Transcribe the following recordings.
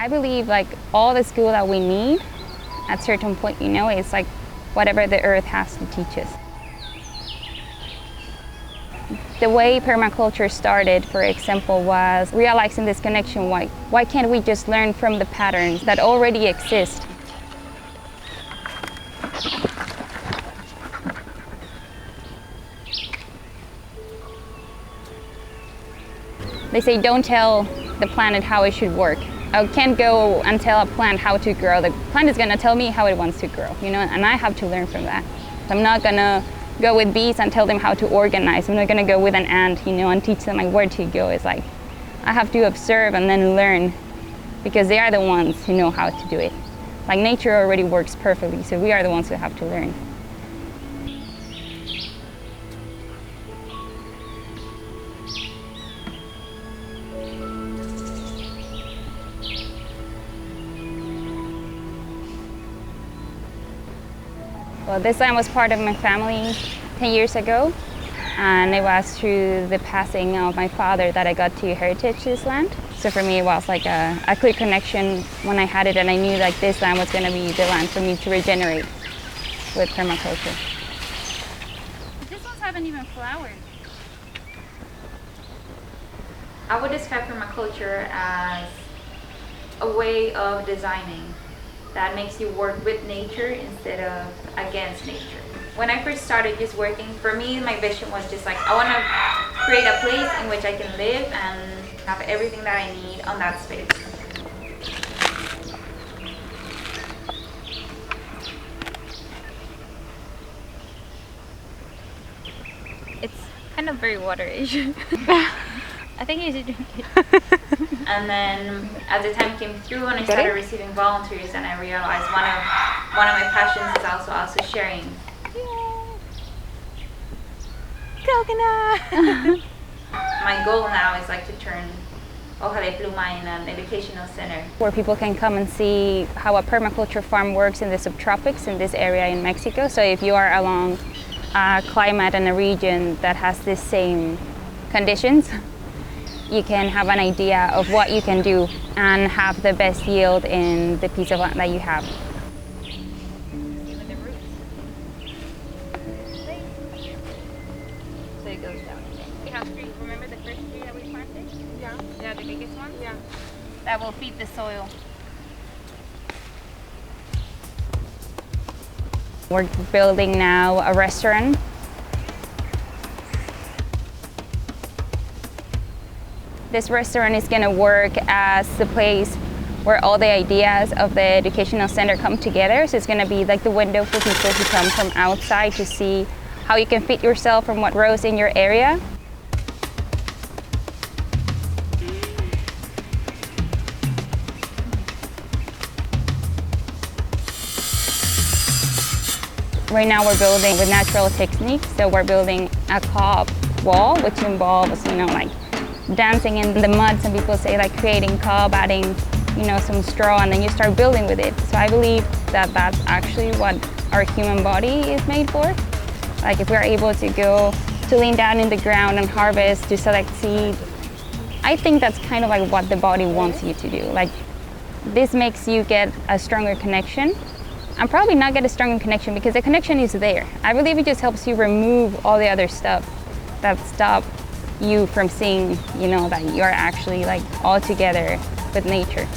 I believe like all the skill that we need at a certain point, it's like whatever the earth has to teach us. The way permaculture started, for example, was realizing this connection. Why can't we just learn from the patterns that already exist? They say don't tell the planet how it should work. I can't go and tell a plant how to grow. The plant is going to tell me how it wants to grow, and I have to learn from that. I'm not going to go with bees and tell them how to organize. I'm not going to go with an ant, and teach them like where to go. It's like I have to observe and then learn, because they are the ones who know how to do it. Like nature already works perfectly, so we are the ones who have to learn. Well, this land was part of my family 10 years ago, and it was through the passing of my father that I got to heritage this land. So for me, it was like a clear connection when I had it, and I knew like this land was going to be the land for me to regenerate with permaculture. These ones haven't even flowered. I would describe permaculture as a way of designing that makes you work with nature instead of against nature. When I first started just working, for me, my vision was just like, I want to create a place in which I can live and have everything that I need on that space. It's kind of very waterish. I think you should drink it. And then as the time came through and I started receiving volunteers, and I realized one of my passions is also sharing. Coconut! My goal now is like to turn Hoja de Pluma in an educational center, where people can come and see how a permaculture farm works in the subtropics in this area in Mexico. So if you are along a climate and a region that has the same conditions, you can have an idea of what you can do and have the best yield in the piece of land that you have. Even the roots. So it goes down. We have three. Remember the first tree that we planted? Yeah. Yeah, the biggest one? Yeah. That will feed the soil. We're building now a restaurant. This restaurant is going to work as the place where all the ideas of the educational center come together. So it's going to be like the window for people who come from outside to see how you can fit yourself from what grows in your area. Right now we're building with natural techniques. So we're building a cob wall, which involves, like dancing in the mud. Some people say like creating cob, adding, some straw, and then you start building with it. So I believe that that's actually what our human body is made for. Like if we're able to lean down in the ground and harvest, to select seed, I think that's kind of like what the body wants you to do. Like this makes you get a stronger connection. And probably not get a stronger connection because the connection is there. I believe it just helps you remove all the other stuff that stop you from seeing, that you're actually like all together with nature.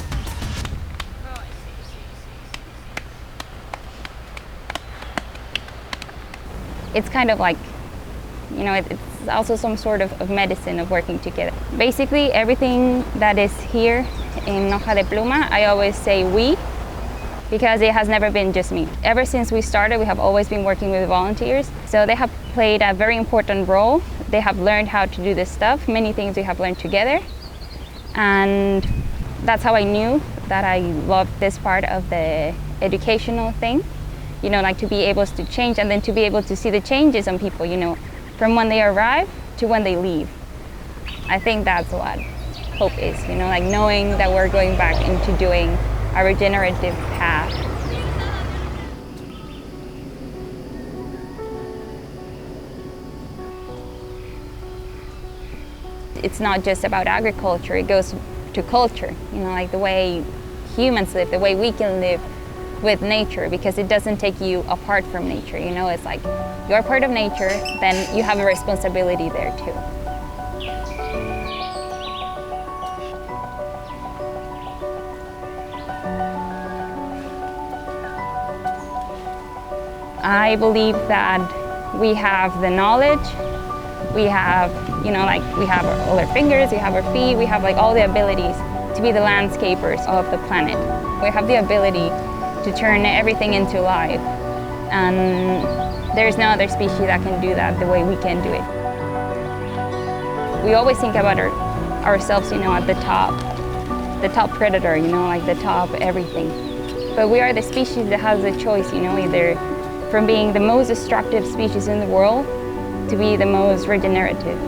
It's kind of like, it's also some sort of medicine of working together. Basically, everything that is here in Hoja de Pluma, I always say we, because it has never been just me. Ever since we started, we have always been working with volunteers. So they have played a very important role. They have learned how to do this stuff. Many things we have learned together. And that's how I knew that I loved this part of the educational thing. Like to be able to change and then to be able to see the changes on people, from when they arrive to when they leave. I think that's what hope is, like knowing that we're going back into doing a regenerative path. It's not just about agriculture, it goes to culture, like the way humans live, the way we can live with nature, because it doesn't take you apart from nature. You know, it's like you're part of nature, then you have a responsibility there too. I believe that we have the knowledge, we have, you know, like we have all our fingers, we have our feet, we have like all the abilities to be the landscapers of the planet. We have the ability to turn everything into life, and there's no other species that can do that the way we can do it. We always think about ourselves, you know, at the top predator, you know, like the top everything. But we are the species that has a choice, you know, either from being the most destructive species in the world to be the most regenerative.